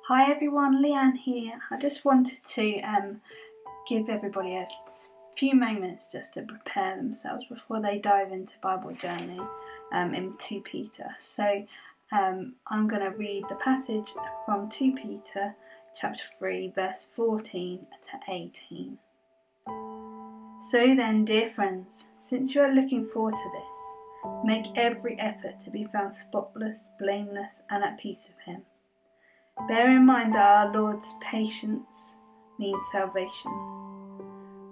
Hi everyone, Leanne here. I just wanted to give everybody a few moments just to prepare themselves before they dive into Bible journaling in 2 Peter. So I'm going to read the passage from 2 Peter chapter 3 verse 14 to 18. So then, dear friends, since you are looking forward to this, make every effort to be found spotless, blameless and at peace with him. Bear in mind that our Lord's patience means salvation.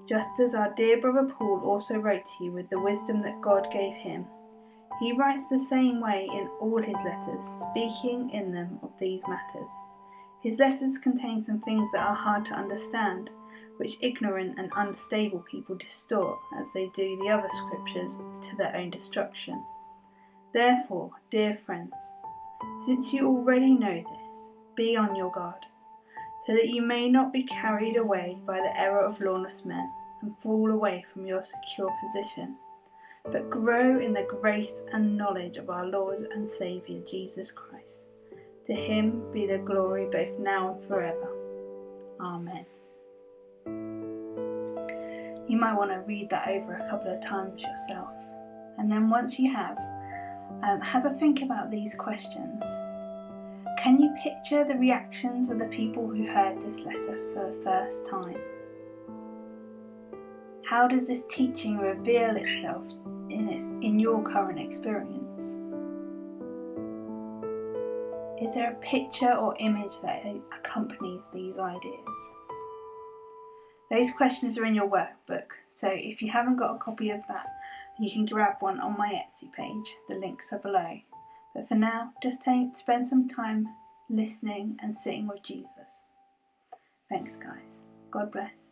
Just as our dear brother Paul also wrote to you with the wisdom that God gave him, he writes the same way in all his letters, speaking in them of these matters. His letters contain some things that are hard to understand, which ignorant and unstable people distort as they do the other scriptures to their own destruction. Therefore, dear friends, since you already know this, be on your guard, so that you may not be carried away by the error of lawless men and fall away from your secure position, but grow in the grace and knowledge of our Lord and Saviour Jesus Christ. To him be the glory both now and forever. Amen. You might want to read that over a couple of times yourself, and then once you have a think about these questions. Can you picture the reactions of the people who heard this letter for the first time? How does this teaching reveal itself in your current experience? Is there a picture or image that accompanies these ideas? Those questions are in your workbook, so if you haven't got a copy of that, you can grab one on my Etsy page. The links are below. But for now, just spend some time listening and sitting with Jesus. Thanks guys. God bless.